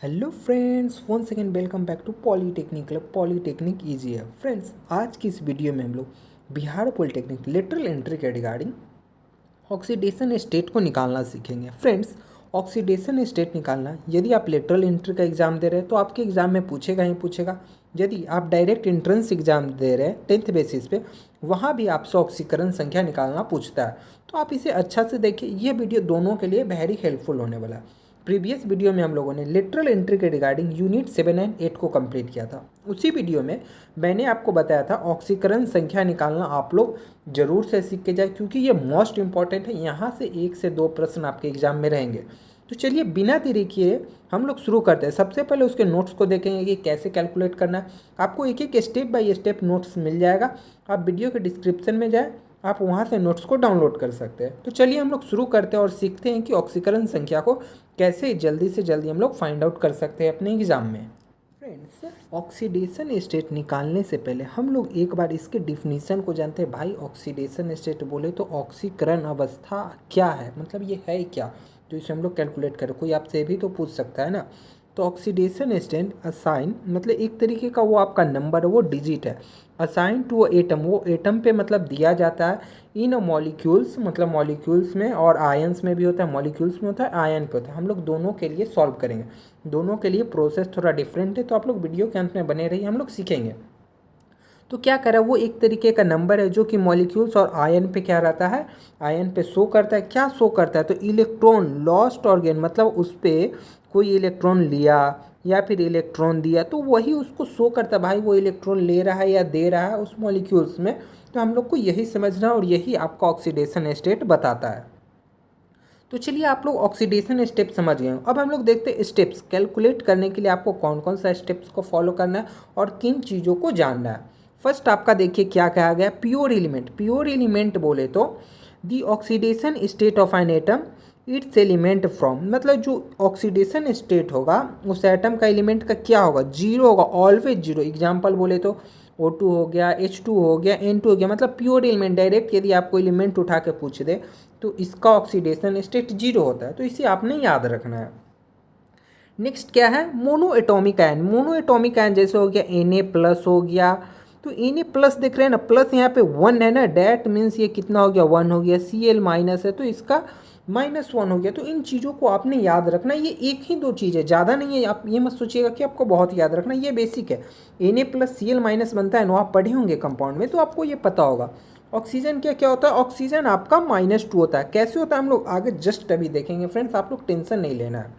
Hello friends, one second welcome back to polytechnic club. Polytechnic easy है friends. आज की इस वीडियो में हम लोग बिहार पॉलीटेक्निक लेटरल एंट्री के रिगार्डिंग ऑक्सीडेशन स्टेट को निकालना सीखेंगे। फ्रेंड्स, ऑक्सीडेशन स्टेट निकालना, यदि आप लेटरल एंट्री का एग्जाम दे रहे हैं तो आपके एग्जाम में पूछेगा ही पूछेगा। यदि आप डायरेक्ट एंट्रेंस एग्जाम दे रहे हैं 10th बेसिस पे, वहाँ भी आपसे ऑक्सीकरण संख्या निकालना पूछता है। तो आप इसे अच्छा से देखिए, ये वीडियो दोनों के लिए वेरी हेल्पफुल होने वाला है। प्रीवियस वीडियो में हम लोगों ने लेटरल एंट्री के रिगार्डिंग यूनिट 7 एंड 8 को कंप्लीट किया था। उसी वीडियो में मैंने आपको बताया था ऑक्सीकरण संख्या निकालना आप लोग जरूर से सीख के जाए, क्योंकि ये मोस्ट इंपॉर्टेंट है। यहाँ से 1 से 2 प्रश्न आपके एग्जाम में रहेंगे। तो चलिए बिना देरी किए हम लोग शुरू करते हैं। सबसे पहले उसके नोट्स को देखेंगे कि कैसे कैलकुलेट करना है। आपको एक एक स्टेप बाय स्टेप नोट्स मिल जाएगा। आप वीडियो के डिस्क्रिप्शन में जाए, आप वहाँ से नोट्स को डाउनलोड कर सकते हैं। तो चलिए हम लोग शुरू करते हैं और सीखते हैं कि ऑक्सीकरण संख्या को कैसे जल्दी से जल्दी हम लोग फाइंड आउट कर सकते हैं अपने एग्जाम में। फ्रेंड्स, ऑक्सीडेशन स्टेट निकालने से पहले हम लोग एक बार इसके डिफिनीशन को जानते हैं। भाई, ऑक्सीडेशन स्टेट बोले तो ऑक्सीकरण अवस्था क्या है, मतलब ये है क्या, तो इसे हम लोग कैलकुलेट करें। कोई आपसे भी तो पूछ सकता है ना। तो ऑक्सीडेशन स्टेट असाइन मतलब एक तरीके का वो आपका नंबर है, वो डिजिट है। असाइन टू एटम, वो एटम पे मतलब दिया जाता है। इन मॉलिक्यूल्स मतलब मॉलिक्यूल्स में, और आयंस में भी होता है, मॉलिक्यूल्स में होता है, आयन पे होता है। हम लोग दोनों के लिए सॉल्व करेंगे। दोनों के लिए प्रोसेस थोड़ा डिफरेंट है, तो आप लोग वीडियो के अंत में बने रहिए, हम लोग सीखेंगे। तो क्या करा, वो एक तरीके का नंबर है जो कि मॉलिक्यूल्स और आयन पे क्या रहता है, आयन पे शो करता है। क्या शो करता है, तो इलेक्ट्रॉन लॉस्ट और गेन, मतलब उस पर कोई इलेक्ट्रॉन लिया या फिर इलेक्ट्रॉन दिया तो वही उसको शो करता है। भाई, वो इलेक्ट्रॉन ले रहा है या दे रहा है उस मॉलिक्यूल्स में। तो हम लोग को यही समझना है और यही आपका ऑक्सीडेशन स्टेट बताता है। तो चलिए आप लोग ऑक्सीडेशन स्टेप समझ गए। अब हम लोग देखते हैं स्टेप्स कैलकुलेट करने के लिए आपको कौन कौन सा स्टेप्स को फॉलो करना है और किन चीज़ों को जानना है। फर्स्ट आपका देखिए क्या कहा गया, प्योर एलिमेंट। प्योर एलिमेंट बोले तो the oxidation state of an atom its element from, मतलब जो ऑक्सीडेशन स्टेट होगा उस एटम का एलिमेंट का क्या होगा, जीरो होगा, ऑलवेज जीरो। एग्जाम्पल बोले तो O2 हो गया, H2 हो गया, N2 हो गया, मतलब प्योर एलिमेंट। डायरेक्ट यदि आपको एलिमेंट उठा के पूछ दे तो इसका ऑक्सीडेशन स्टेट जीरो होता है, तो इसे आपने याद रखना है। नेक्स्ट क्या है, mono atomic ion. Mono atomic ion जैसे हो गया Na+ हो गया, तो Na+ देख रहे हैं ना, प्लस यहाँ पे 1 है ना, डैट मीन्स ये कितना हो गया, 1 हो गया। Cl- है तो इसका -1 हो गया। तो इन चीज़ों को आपने याद रखना। ये एक ही दो चीज़ है, ज़्यादा नहीं है। आप ये मत सोचिएगा कि आपको बहुत याद रखना, ये बेसिक है। Na+Cl- बनता है ना, आप पढ़े होंगे कंपाउंड में, तो आपको ये पता होगा। ऑक्सीजन क्या क्या होता है, ऑक्सीजन आपका -2 होता है। कैसे होता है हम लोग आगे जस्ट अभी देखेंगे फ्रेंड्स, आप लोग टेंशन नहीं लेना है।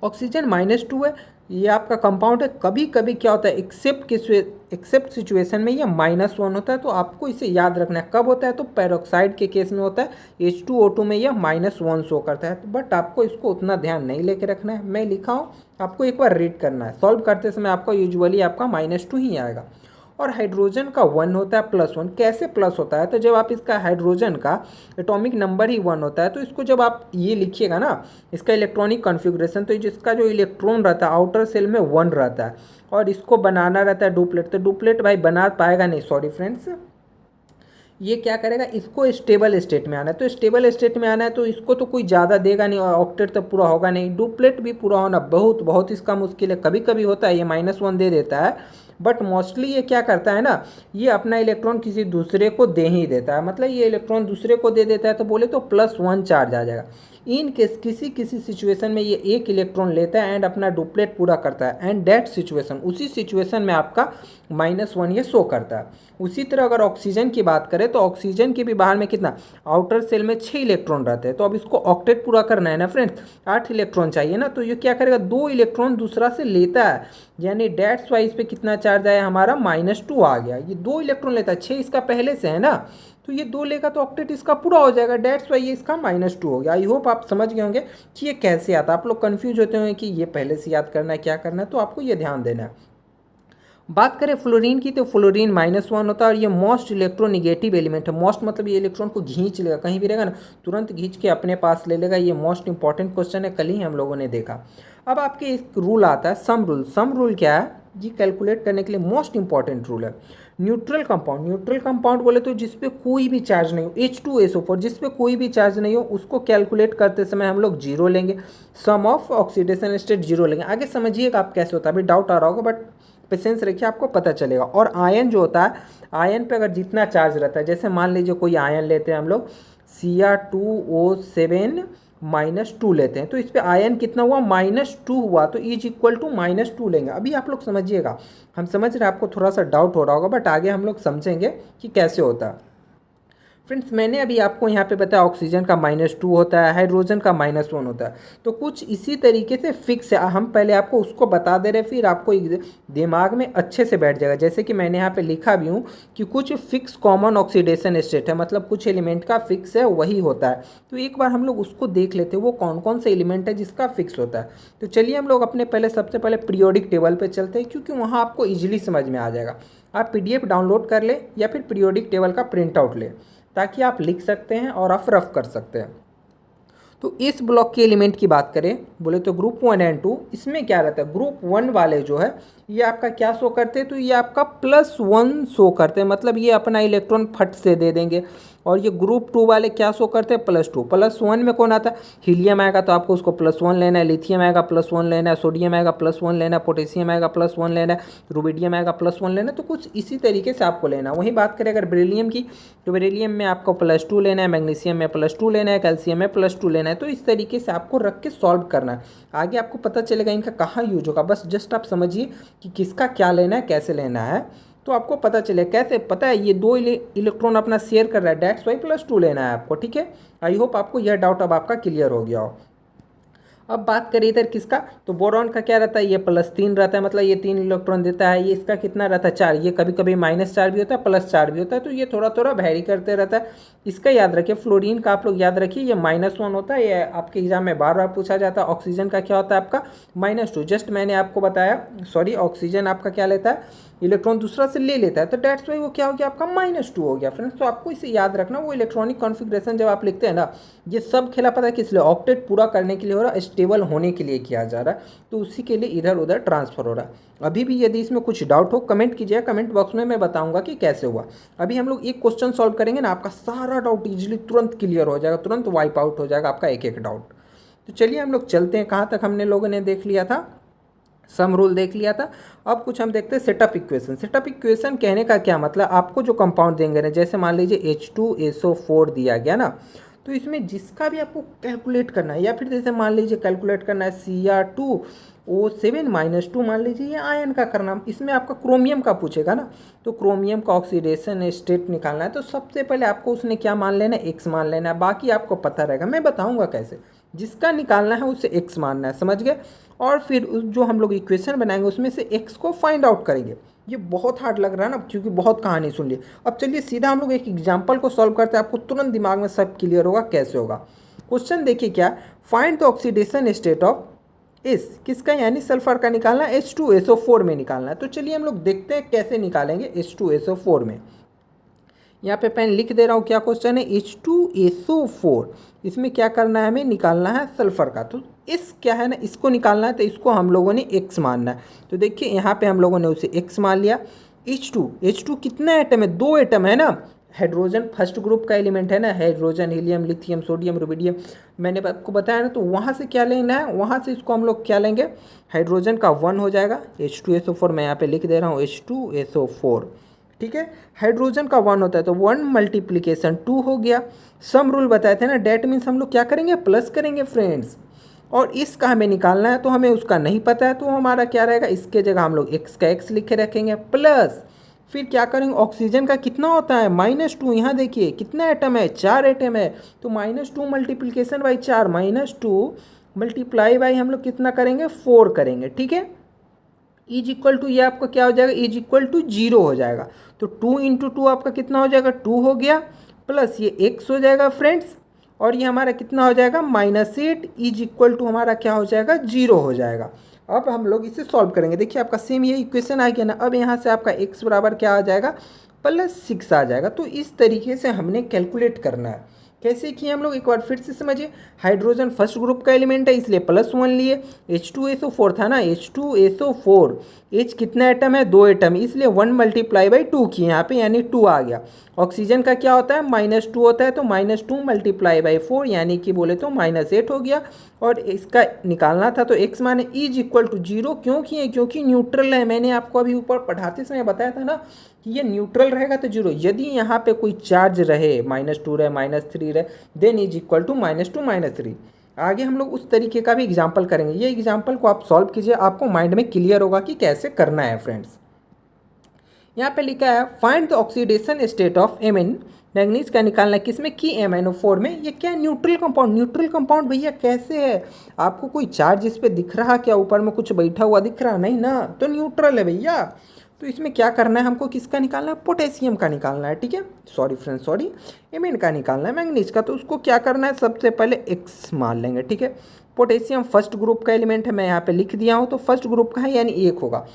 ऑक्सीजन -2 है, ये आपका कंपाउंड है। कभी कभी क्या होता है, एक्सेप्ट सिचुएशन में ये -1 होता है, तो आपको इसे याद रखना है। कब होता है, तो पेरोक्साइड के केस में होता है। H2O2 में यह -1 शो करता है, बट आपको इसको उतना ध्यान नहीं लेके रखना है। मैं लिखा हूँ, आपको एक बार रीड करना है। सॉल्व करते समय आपका यूजुअली आपका -2 ही आएगा। और हाइड्रोजन का 1 होता है, +1। कैसे प्लस होता है, तो जब आप इसका हाइड्रोजन का एटॉमिक नंबर ही 1 होता है, तो इसको जब आप ये लिखिएगा ना, इसका इलेक्ट्रॉनिक कॉन्फ़िगरेशन, तो जिसका जो इलेक्ट्रॉन रहता है आउटर सेल में 1 रहता है, और इसको बनाना रहता है डुप्लेट। तो डुप्लेट भाई बना पाएगा नहीं, सॉरी फ्रेंड्स। ये क्या करेगा, इसको स्टेबल स्टेट में आना है। तो स्टेबल स्टेट में आना है तो इसको तो कोई ज़्यादा देगा नहीं, और ऑक्टेट तो पूरा होगा नहीं। डुप्लेट भी पूरा होना बहुत बहुत इसका मुश्किल है। कभी कभी होता है ये -1 दे देता है, बट मोस्टली ये क्या करता है ना, ये अपना इलेक्ट्रॉन किसी दूसरे को दे ही देता है। मतलब ये इलेक्ट्रॉन दूसरे को दे देता है, तो बोले तो +1 चार्ज आ जाएगा। इन केस किसी किसी सिचुएशन में ये एक इलेक्ट्रॉन लेता है एंड अपना डुप्लेट पूरा करता है, एंड दैट सिचुएशन, उसी सिचुएशन में आपका -1 ये शो करता है। उसी तरह अगर ऑक्सीजन की बात करें तो ऑक्सीजन के भी बाहर में कितना, आउटर सेल में 6 इलेक्ट्रॉन रहते हैं। तो अब इसको ऑक्टेट पूरा करना है ना फ्रेंड्स, 8 इलेक्ट्रॉन चाहिए ना, तो ये क्या करेगा, 2 इलेक्ट्रॉन दूसरा से लेता है। यानी डेट्स वाइज पे कितना चार्ज आया हमारा, -2 आ गया। ये 2 इलेक्ट्रॉन लेता है, 6 इसका पहले से है ना, तो ये 2 लेगा तो ऑक्टेट इसका पूरा हो जाएगा। डेट्स वाई ये इसका -2 हो गया। आई होप आप समझ गए होंगे कि ये कैसे आता है। आप लोग कन्फ्यूज होते होंगे कि ये पहले से याद करना है, क्या करना है, तो आपको ये ध्यान देना है। बात करें फ्लोरीन की, तो फ्लोरीन -1 होता है, और ये मोस्ट इलेक्ट्रोनिगेटिव एलिमेंट है। मोस्ट मतलब ये इलेक्ट्रॉन को खींच लेगा, कहीं भी रहेगा ना तुरंत खींच के अपने पास ले लेगा। ये मोस्ट इंपॉर्टेंट क्वेश्चन है, कल ही हम लोगों ने देखा। अब आपके एक रूल आता है, सम रूल। सम रूल क्या है, ये कैलकुलेट करने के लिए मोस्ट इंपॉर्टेंट रूल है। न्यूट्रल कंपाउंड बोले तो जिस पे कोई भी चार्ज नहीं हो, H2SO4 जिस पे कोई भी चार्ज नहीं हो उसको कैलकुलेट करते समय हम लोग जीरो लेंगे, सम ऑफ ऑक्सीडेशन स्टेट जीरो लेंगे। आगे समझिएगा आप कैसे होता है, अभी डाउट आ रहा होगा बट पेशेंस रखिए, आपको पता चलेगा। और आयन जो होता है, आयन पे अगर जितना चार्ज रहता है, जैसे मान लीजिए कोई आयन लेते हैं हम लोग Cr2O7-2 लेते हैं, तो इस पे आयन कितना हुआ, -2 हुआ, तो इज इक्वल टू -2 लेंगे। अभी आप लोग समझिएगा, हम समझ रहे हैं आपको थोड़ा सा डाउट हो रहा होगा बट आगे हम लोग समझेंगे कि कैसे होता है। फ्रेंड्स मैंने अभी आपको यहाँ पे बताया ऑक्सीजन का -2 होता है, हाइड्रोजन का -1 होता है, तो कुछ इसी तरीके से फिक्स है। हम पहले आपको उसको बता दे रहे, फिर आपको दिमाग में अच्छे से बैठ जाएगा। जैसे कि मैंने यहाँ पे लिखा भी हूँ कि कुछ फिक्स कॉमन ऑक्सीडेशन स्टेट है, मतलब कुछ एलिमेंट का फिक्स है वही होता है। तो एक बार हम लोग उसको देख लेते हैं वो कौन कौन से एलिमेंट है जिसका फिक्स होता है। तो चलिए हम लोग अपने सबसे पहले पीरियोडिक टेबल पर चलते हैं, क्योंकि वहाँ आपको ईजिली समझ में आ जाएगा। आप PDF डाउनलोड कर ले या फिर पीरियोडिक टेबल का प्रिंट आउट ले, ताकि आप लिख सकते हैं और आप रफ कर सकते हैं। तो इस ब्लॉक के एलिमेंट की बात करें बोले तो ग्रुप 1 एंड 2, इसमें क्या रहता है, ग्रुप 1 वाले जो है ये आपका क्या शो करते हैं, तो ये आपका +1 शो करते हैं, मतलब ये अपना इलेक्ट्रॉन फट से दे देंगे। और ये ग्रुप 2 वाले क्या शो करते हैं, +2। +1 में कौन आता है, हीलियम आएगा तो आपको उसको +1 लेना है, लिथियम आएगा +1 लेना है, सोडियम आएगा +1 लेना है, पोटेशियम आएगा +1 लेना है, रुबिडियम आएगा +1 लेना है। तो कुछ इसी तरीके से आपको लेना है। वहीं बात करें अगर बेरिलियम की, तो बेरिलियम में आपको +2 लेना है, मैग्नीशियम में +2 लेना है, कैल्शियम में +2 लेना है। तो इस तरीके से आपको रख के सॉल्व करना है। आगे आपको पता चलेगा इनका कहाँ यूज होगा, बस जस्ट आप समझिए कि किसका क्या लेना है, कैसे लेना है, तो आपको पता चलेगा। कैसे पता है, ये 2 इलेक्ट्रॉन अपना शेयर कर रहा है, दैट्स वाई +2 लेना है आपको, ठीक है। आई होप आपको यह डाउट अब आपका क्लियर हो गया हो। अब बात करें इधर किसका, तो बोरॉन का क्या रहता है, ये +3 रहता है, मतलब ये 3 इलेक्ट्रॉन देता है। ये इसका कितना रहता है, 4। ये कभी कभी -4 भी होता है, +4 भी होता है, तो ये थोड़ा थोड़ा वैरी करते रहता है। इसका याद रखिए, फ्लोरीन का आप लोग याद रखिए, ये -1 होता है। ये आपके एग्जाम में बार बार पूछा जाता है। ऑक्सीजन का क्या होता है आपका, -2। जस्ट मैंने आपको बताया, सॉरी, ऑक्सीजन आपका क्या लेता है, इलेक्ट्रॉन दूसरा से ले लेता है, तो डेट्स वाई वो क्या हो गया आपका, -2 हो गया फ्रेंड्स। तो आपको इसे याद रखना, वो इलेक्ट्रॉनिक कॉन्फ़िगरेशन जब आप लिखते हैं ना, ये सब खेला पता है किस लिए, ऑक्टेट पूरा करने के लिए हो रहा है, स्टेबल होने के लिए किया जा रहा है, तो उसी के लिए इधर उधर ट्रांसफर हो रहा है। अभी भी यदि इसमें कुछ डाउट हो कमेंट कीजिए, कमेंट बॉक्स में मैं बताऊंगा कि कैसे हुआ। अभी हम लोग एक क्वेश्चन सॉल्व करेंगे ना, आपका सारा डाउट इजीली तुरंत क्लियर हो जाएगा, तुरंत वाइप आउट हो जाएगा आपका एक एक डाउट। तो चलिए हम लोग चलते हैं, कहाँ तक हमने लोगों ने देख लिया था, सम रूल देख लिया था। अब कुछ हम देखते हैं सेटअप इक्वेशन। सेटअप इक्वेशन कहने का क्या मतलब, आपको जो कंपाउंड देंगे ना, जैसे मान लीजिए H2SO4 दिया गया ना, तो इसमें जिसका भी आपको कैलकुलेट करना है, या फिर जैसे मान लीजिए कैलकुलेट करना है Cr2O7-2, मान लीजिए ये आयन का करना, इसमें आपका क्रोमियम का पूछेगा ना, तो क्रोमियम का ऑक्सीडेशन स्टेट निकालना है, तो सबसे पहले आपको उसने क्या मान लेना है, X मान लेना है। बाकी आपको पता रहेगा, मैं बताऊंगा कैसे, जिसका निकालना है उसे X मानना है, समझ गए। और फिर जो हम लोग इक्वेशन बनाएंगे उसमें से X को फाइंड आउट करेंगे। ये बहुत हार्ड लग रहा है ना, क्योंकि बहुत कहानी सुन ली। अब चलिए सीधा हम लोग एक एग्जाम्पल को सॉल्व करते हैं, आपको तुरंत दिमाग में सब क्लियर होगा कैसे होगा। क्वेश्चन देखिए क्या, find the oxidation state of इस किसका, यानी सल्फर का निकालना है, H2SO4 में निकालना है। तो चलिए हम लोग देखते हैं कैसे निकालेंगे H2SO4 में। यहाँ पे पेन लिख दे रहा हूँ, क्या क्वेश्चन है, H2SO4, इसमें क्या करना है, हमें निकालना है सल्फर का। तो इस क्या है ना, इसको निकालना है, तो इसको हम लोगों ने X मानना है। तो देखिए यहाँ पे हम लोगों ने उसे X मान लिया। H2 कितना एटम है, 2 एटम है ना, हाइड्रोजन फर्स्ट ग्रुप का एलिमेंट है ना, hydrogen, helium, lithium, sodium, rubidium, मैंने आपको बताया ना। तो वहाँ से क्या लेना है, वहाँ से इसको हम लोग क्या लेंगे, हाइड्रोजन का 1 हो जाएगा, H2SO4 मैं यहाँ पे लिख दे रहा हूँ, H2SO4, ठीक है। हाइड्रोजन का 1 होता है, तो 1 × 2 हो गया। सम रूल बताए थे ना, डेट मीन्स हम लोग क्या करेंगे, प्लस करेंगे फ्रेंड्स। और इसका हमें निकालना है, तो हमें उसका नहीं पता है, तो हमारा क्या रहेगा, इसके जगह हम लोग X का X लिखे रखेंगे, प्लस फिर क्या करेंगे, ऑक्सीजन का कितना होता है, -2। यहाँ देखिए कितना एटम है, 4 एटम है, तो -2 × 4, -2 मल्टीप्लाई बाई हम लोग कितना करेंगे, 4 करेंगे, ठीक है। इज इक्वल टू, ये आपका क्या हो जाएगा, इज इक्वल टू 0 हो जाएगा। तो 2 × 2 आपका कितना हो जाएगा, 2 हो गया, प्लस ये X हो जाएगा फ्रेंड्स, और ये हमारा कितना हो जाएगा, -8, इज इक्वल टू हमारा क्या हो जाएगा, 0 हो जाएगा। अब हम लोग इसे सॉल्व करेंगे। देखिए आपका सेम ये इक्वेशन आ गया ना। अब यहाँ से आपका X बराबर क्या आ जाएगा, +6 आ जाएगा। तो इस तरीके से हमने कैलकुलेट करना है। कैसे किए हम लोग, एक बार फिर से समझिए। हाइड्रोजन फर्स्ट ग्रुप का एलिमेंट है इसलिए +1 लिए। H2SO4 था ना, H2SO4, H कितना एटम है, 2 एटम, इसलिए 1 × 2 किए यहाँ पे, यानी 2 आ गया। ऑक्सीजन का क्या होता है, -2 होता है, तो -2 × 4 यानी कि बोले तो -8 हो गया। और इसका निकालना था तो x माने = 0 क्यों किए, क्योंकि न्यूट्रल है। मैंने आपको अभी ऊपर पढ़ाते समय बताया था ना कि ये न्यूट्रल रहेगा तो 0। यदि यहाँ पे कोई चार्ज रहे, -2 रहे, -3 रहे, देन = -2 -3। आगे हम लोग उस तरीके का भी एग्जाम्पल करेंगे। ये एग्जाम्पल को आप सॉल्व कीजिए, आपको माइंड में क्लियर होगा कि कैसे करना है फ्रेंड्स। यहाँ पे लिखा है find the oxidation state of Mn, manganese का निकालना है किसमें, की MnO4 में। ये क्या है, न्यूट्रल कंपाउंड। न्यूट्रल कंपाउंड भैया कैसे है, आपको कोई चार्ज इस पर दिख रहा क्या, ऊपर में कुछ बैठा हुआ दिख रहा, नहीं ना, तो न्यूट्रल है भैया। तो इसमें क्या करना है हमको, किसका निकालना है, पोटेशियम का निकालना है, ठीक है, सॉरी फ्रेंड्स सॉरी, एमिन का निकालना है, मैंगनीज का। तो उसको क्या करना है, सबसे पहले x मान लेंगे, ठीक है। पोटेशियम फर्स्ट ग्रुप का एलिमेंट है, मैं यहाँ पे लिख दिया हूँ, तो फर्स्ट ग्रुप का है यानी 1 होगा,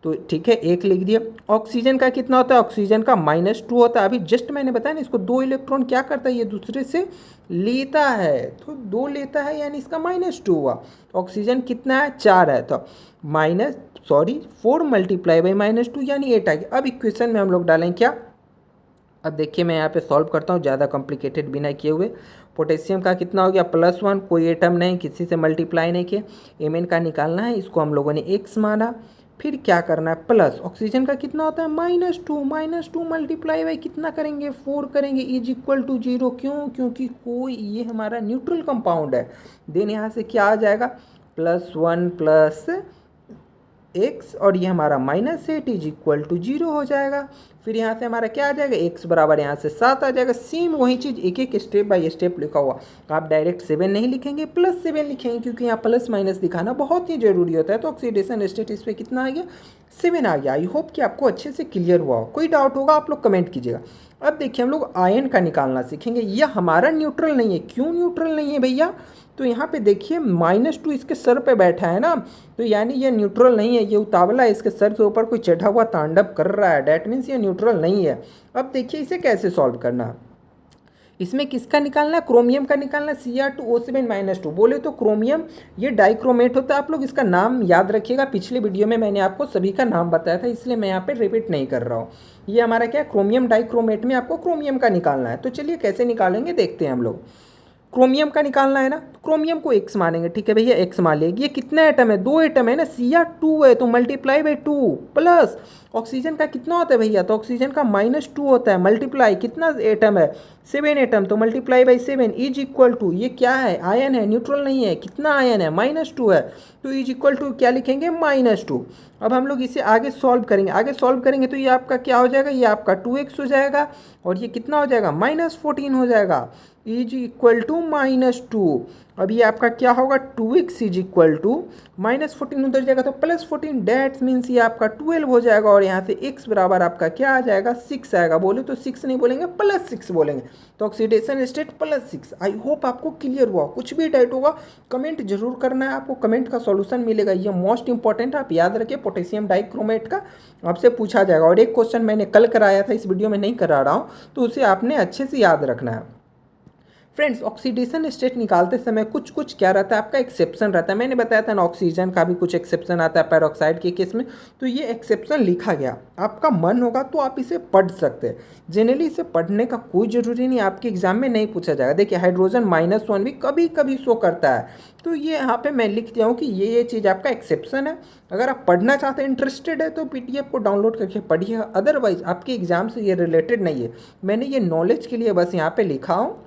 तो ठीक है 1 लिख दिया। ऑक्सीजन का कितना होता है, ऑक्सीजन का -2 होता है। अभी जस्ट मैंने बताया ना, इसको 2 इलेक्ट्रॉन क्या करता है, ये दूसरे से लेता है, तो 2 लेता है यानी इसका -2 हुआ। ऑक्सीजन कितना है, 4 है, तो 4 × -2 यानी 8 आ गया। अब इक्वेशन में हम लोग डालें क्या, अब देखिए मैं यहाँ पे सॉल्व करता हूँ ज़्यादा कॉम्प्लिकेटेड बिना किए हुए। पोटेशियम का कितना हो गया, +1, कोई एटम नहीं, किसी से मल्टीप्लाई नहीं किए। एमएन का निकालना है, इसको हम लोगों ने x माना। फिर क्या करना है, प्लस ऑक्सीजन का कितना होता है, -2 मल्टीप्लाई बाई कितना करेंगे, 4 करेंगे, = 0 क्यों, क्योंकि कोई ये हमारा न्यूट्रल कंपाउंड है। देन यहाँ से क्या आ जाएगा, +1 प्लस x और ये हमारा -8 = 0 हो जाएगा। फिर यहाँ से हमारा क्या आ जाएगा, x बराबर यहाँ से 7 आ जाएगा। सेम वही चीज़ एक एक स्टेप बाय स्टेप लिखा हुआ। आप डायरेक्ट 7 नहीं लिखेंगे, +7 लिखेंगे, क्योंकि यहाँ प्लस माइनस दिखाना बहुत ही जरूरी होता है। तो ऑक्सीडेशन स्टेट इस पर कितना आ गया, 7 आ गया। आई होप कि आपको अच्छे से क्लियर हुआ हो। कोई डाउट होगा आप लोग कमेंट कीजिएगा। अब देखिए हम लोग आयन का निकालना सीखेंगे। यह हमारा न्यूट्रल नहीं है, क्यों न्यूट्रल नहीं है भैया, तो यहाँ पे देखिए -2 इसके सर पे बैठा है ना, तो यानी ये न्यूट्रल नहीं है, ये उतावला है, इसके सर के ऊपर कोई चढ़ा हुआ तांडव कर रहा है, डैट मीन्स ये न्यूट्रल नहीं है। अब देखिए इसे कैसे सॉल्व करना है, इसमें किसका निकालना है, क्रोमियम का निकालना है, Cr2O7-2। बोले तो क्रोमियम ये डाइक्रोमेट होता है। आप लोग इसका नाम याद रखिएगा, पिछले वीडियो में मैंने आपको सभी का नाम बताया था, इसलिए मैं यहाँ पे रिपीट नहीं कर रहा हूँ। ये हमारा क्या है, क्रोमियम डाइक्रोमेट में आपको क्रोमियम का निकालना है। तो चलिए कैसे निकालेंगे देखते हैं हम लोग। क्रोमियम का निकालना है ना, क्रोमियम को x मानेंगे, ठीक है भैया x मान लेंगे। ये कितना एटम है, 2 एटम है ना, Cr2 है, तो ×2 प्लस ऑक्सीजन का कितना होता है भैया, तो ऑक्सीजन का -2 होता है, मल्टीप्लाई कितना एटम है, 7 एटम, तो ×7 = ये क्या है, आयन है, न्यूट्रल नहीं है। कितना आयन है, -2 है, तो = क्या लिखेंगे, -2। अब हम लोग इसे आगे सॉल्व करेंगे, आगे सॉल्व करेंगे तो ये आपका क्या हो जाएगा, ये आपका 2x हो जाएगा, और ये कितना हो जाएगा, -14 हो जाएगा, =-2। अब ये आपका क्या होगा, 2x -14 उधर जाएगा तो +14, डैट्स मीन्स ये आपका 12 हो जाएगा। और यहाँ से x बराबर आपका क्या आ जाएगा, 6 आएगा। बोले तो 6 नहीं बोलेंगे, +6 बोलेंगे, तो ऑक्सीडेशन स्टेट +6। आई होप आपको क्लियर हुआ। कुछ भी डाउट होगा कमेंट जरूर करना है, आपको कमेंट का सॉल्यूशन मिलेगा। ये मोस्ट इंपॉर्टेंट आप याद रखिए, पोटेशियम डाइक्रोमेट का आपसे पूछा जाएगा। और एक क्वेश्चन मैंने कल कराया था, इस वीडियो में नहीं करा रहा हूँ, तो उसे आपने अच्छे से याद रखना है। फ्रेंड्स ऑक्सीडेशन स्टेट निकालते समय कुछ कुछ क्या रहता है, आपका एक्सेप्शन रहता है। मैंने बताया था ना, ऑक्सीजन का भी कुछ एक्सेप्शन आता है पैरोक्साइड के केस में, तो ये एक्सेप्शन लिखा गया। आपका मन होगा तो आप इसे पढ़ सकते हैं। जनरली इसे पढ़ने का कोई ज़रूरी नहीं, आपके एग्जाम में नहीं पूछा जाएगा। देखिए हाइड्रोजन -1 भी कभी कभी शो करता है, तो ये यहाँ पे मैं लिख दिया हूँ कि ये चीज़ आपका एक्सेप्शन है। अगर आप पढ़ना चाहते हैं, इंटरेस्टेड है, तो PDF को डाउनलोड करके पढ़िएगा। अदरवाइज आपके एग्जाम से ये रिलेटेड नहीं है, मैंने ये नॉलेज के लिए बस यहाँ पे लिखा हूँ।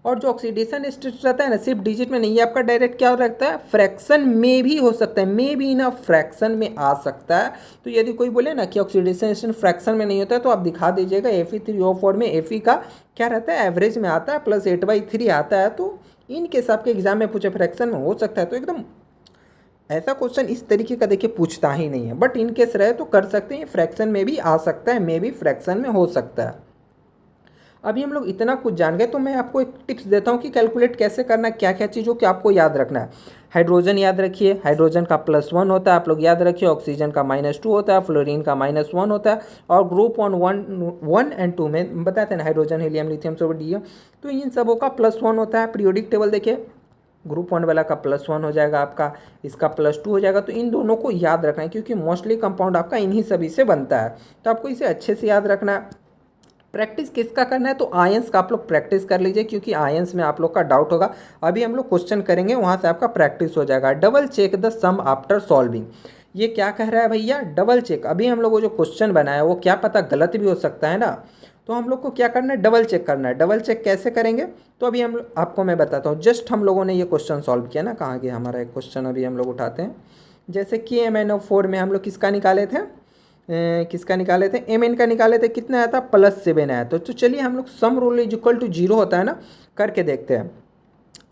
और जो ऑक्सीडेशन स्टेट रहता है ना, सिर्फ डिजिट में नहीं, ये आपका डायरेक्ट क्या रखता है, फ्रैक्शन में भी हो सकता है, में भी ना फ्रैक्शन में आ सकता है। तो यदि कोई बोले ना कि ऑक्सीडेशन स्टेट फ्रैक्शन में नहीं होता है, तो आप दिखा दीजिएगा Fe3O4 में Fe का क्या रहता है, एवरेज में आता है, +8/3 आता है। तो इन केस आपके एग्जाम में पूछे फ्रैक्शन में हो सकता है, तो एकदम ऐसा क्वेश्चन इस तरीके का देखिए पूछता ही नहीं है, बट इन केस रहे तो कर सकते हैं, फ्रैक्शन में भी आ सकता है, में भी फ्रैक्शन में हो सकता है। अभी हम लोग इतना कुछ जान गए, तो मैं आपको एक टिप्स देता हूँ कि कैलकुलेट कैसे करना है, क्या क्या चीज़ों की आपको याद रखना है। हाइड्रोजन याद रखिए, हाइड्रोजन का +1 होता है, आप लोग याद रखिए। ऑक्सीजन का -2 होता है, फ्लोरीन का -1 होता है। और ग्रुप 1 एंड 2 में बताते हैं ना, हाइड्रोजन, हीलियम, लिथियम, सोडियम, तो इन सबों का +1 होता है। पीरियोडिक टेबल देखिए, ग्रुप 1 वाला का +1 हो जाएगा आपका, इसका +2 हो जाएगा। तो इन दोनों को याद रखना है, क्योंकि मोस्टली कंपाउंड आपका इन्हीं सभी से बनता है, तो आपको इसे अच्छे से याद रखना है। प्रैक्टिस किसका करना है, तो आयंस का आप लोग प्रैक्टिस कर लीजिए, क्योंकि आयंस में आप लोग का डाउट होगा। अभी हम लोग क्वेश्चन करेंगे, वहाँ से आपका प्रैक्टिस हो जाएगा। Double check the sum after solving, ये क्या कह रहा है भैया, डबल चेक। अभी हम लोग वो जो क्वेश्चन बनाया वो क्या पता गलत भी हो सकता है ना, तो हम लोग को क्या करना है, डबल चेक करना है। डबल चेक कैसे करेंगे, तो अभी आपको मैं बताता हूँ। जस्ट हम लोगों ने ये क्वेश्चन सॉल्व किया ना, कहाँ गया हमारा एक क्वेश्चन, अभी हम लोग उठाते हैं। जैसे कि MnO4 में हम लोग किसका निकाले थे, किसका निकाले थे, Mn का निकाले थे, कितना आया था, +7 आया। तो चलिए हम लोग sum rule is equal to 0 होता है ना, करके देखते हैं।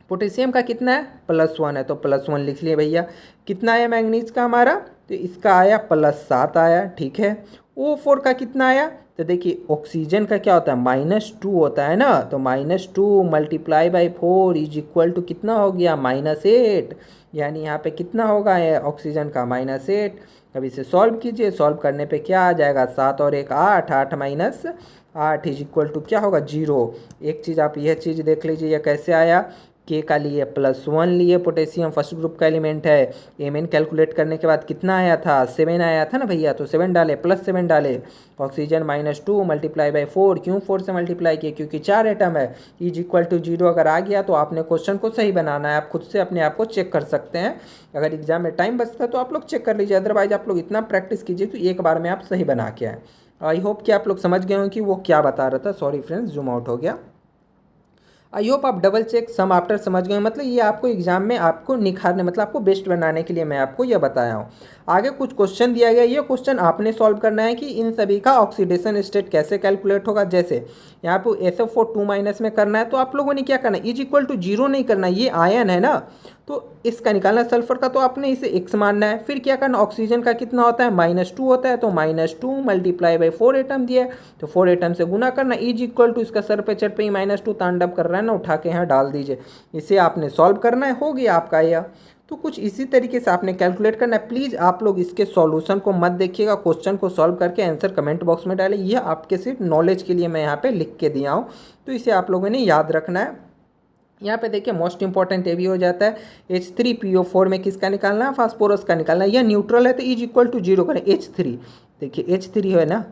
पोटेशियम का कितना है, +1 है, तो +1 लिख लिए भैया। कितना आया मैंगनीज का हमारा, तो इसका आया +7 आया, ठीक है। O4 का कितना आया, तो देखिए ऑक्सीजन का क्या होता है, -2 होता है ना, तो -2 multiply by 4 is equal to कितना हो गया, -8। यानी यहाँ पे कितना होगा ऑक्सीजन का, -8। अब इसे सॉल्व कीजिए, सॉल्व करने पे क्या आ जाएगा, 7 और 1 8, 8 माइनस 8 इज इक्वल टू क्या होगा, 0। एक चीज़ आप यह चीज़ देख लीजिए, यह कैसे आया, के का लिए +1 लिए, पोटेशियम फर्स्ट ग्रुप का एलिमेंट है। Mn कैलकुलेट करने के बाद कितना आया था, 7 आया था ना भैया, तो 7 डाले, +7 डाले। ऑक्सीजन -2 मल्टीप्लाई बाई 4, क्यों 4 से मल्टीप्लाई किए, क्योंकि 4 एटम है। इज इक्वल टू 0 अगर आ गया तो आपने क्वेश्चन को सही बनाना है, आप खुद से अपने आप को चेक कर सकते हैं। अगर एग्जाम में टाइम बचता है तो आप लोग चेक कर लीजिए, अदरवाइज आप लोग इतना प्रैक्टिस कीजिए कि एक बार में आप सही बना के आए। आई होप कि आप लोग समझ गए हो कि वो क्या बता रहा था। सॉरी फ्रेंड्स, जूम आउट हो गया। आई होप आप डबल चेक सम आफ्टर समझ गए, मतलब ये आपको एग्जाम में आपको निखारने, मतलब आपको बेस्ट बनाने के लिए मैं आपको ये बताया हूँ। आगे कुछ क्वेश्चन दिया गया, ये क्वेश्चन आपने सॉल्व करना है कि इन सभी का ऑक्सीडेशन स्टेट कैसे कैलकुलेट होगा। जैसे यहाँ पे SO4 2- में करना है, तो आप लोगों ने क्या करना है, इज इक्वल टू 0 नहीं करना, ये आयन है ना, तो इसका निकालना सल्फर का, तो आपने इसे x मानना है। फिर क्या करना, ऑक्सीजन का कितना होता है, -2 होता है, तो -2 मल्टीप्लाई बाई 4 एटम दिया है, तो 4 एटम से गुना करना, इज इक्वल टू इसका सर पे चढ़ पे ही -2 तांडव कर रहा है ना, उठा के यहाँ डाल दीजिए। इसे आपने सॉल्व करना है, हो गया आपका यह। तो कुछ इसी तरीके से आपने कैलकुलेट करना है। प्लीज़ आप लोग इसके सॉल्यूशन को मत देखिएगा, क्वेश्चन को सॉल्व करके आंसर कमेंट बॉक्स में डालें। यह आपके सिर्फ नॉलेज के लिए मैं यहाँ पे लिख के दिया हूँ, तो इसे आप लोगों ने याद रखना है। यहाँ पे देखिए मोस्ट इंपॉर्टेंट ये भी हो जाता है, H3PO4 में किसका निकालना है, फास्फोरस का निकालना है। यह न्यूट्रल है तो इज इक्वल टू 0 करें, H3 देखिए H3 है ना,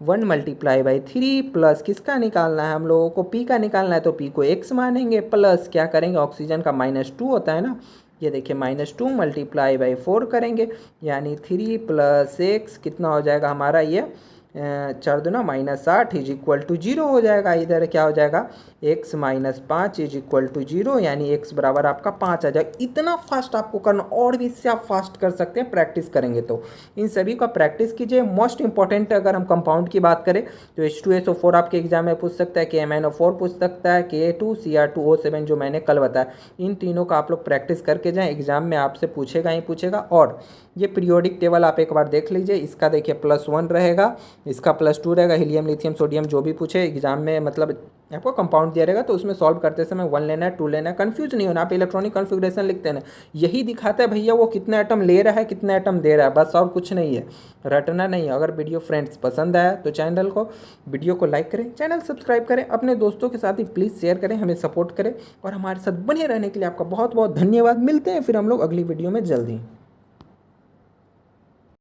1 मल्टीप्लाई बाई 3 प्लस किसका निकालना है, हम लोगों को P का निकालना है, तो P को x मानेंगे, प्लस क्या करेंगे, ऑक्सीजन का -2 होता है ना, ये देखिए -2 मल्टीप्लाई बाई 4 करेंगे, यानी 3 + x कितना हो जाएगा हमारा, ये 4 दूना -8 इज इक्वल टू 0 हो जाएगा। इधर क्या हो जाएगा, x - 5 इज इक्वल टू 0, यानी x बराबर आपका 5 आ जाएगा। इतना फास्ट आपको करना, और भी इससे आप फास्ट कर सकते हैं प्रैक्टिस करेंगे तो। इन सभी का प्रैक्टिस कीजिए। मोस्ट इंपॉर्टेंट अगर हम कंपाउंड की बात करें तो H2SO4 आपके एग्जाम में पूछ सकता है, KMnO4 पूछ सकता है, Ka2Cr2O7 जो मैंने कल बताया। इन तीनों का आप लोग प्रैक्टिस करके जाएँ, एग्जाम में आपसे पूछेगा ही पूछेगा। और ये पीरियोडिक टेबल आप एक बार देख लीजिए, इसका देखिए +1 रहेगा, इसका +2 रहेगा, हीलियम, लिथियम, सोडियम जो भी पूछे एग्जाम में, मतलब आपको कंपाउंड दिया रहेगा, तो उसमें सॉल्व करते समय 1 लेना है, 2 लेना है, कंफ्यूज नहीं होना। आप इलेक्ट्रॉनिक कॉन्फ़िगरेशन लिखते हैं ना, यही दिखाता है भैया वो कितना एटम ले रहा है, कितना एटम दे रहा है, बस और कुछ नहीं है, रटना नहीं है। अगर वीडियो फ्रेंड्स पसंद आया तो वीडियो को लाइक करें, चैनल सब्सक्राइब करें, अपने दोस्तों के साथ ही प्लीज़ शेयर करें, हमें सपोर्ट करें, और हमारे साथ बने रहने के लिए आपका बहुत बहुत धन्यवाद। मिलते हैं फिर हम लोग अगली वीडियो में जल्दी।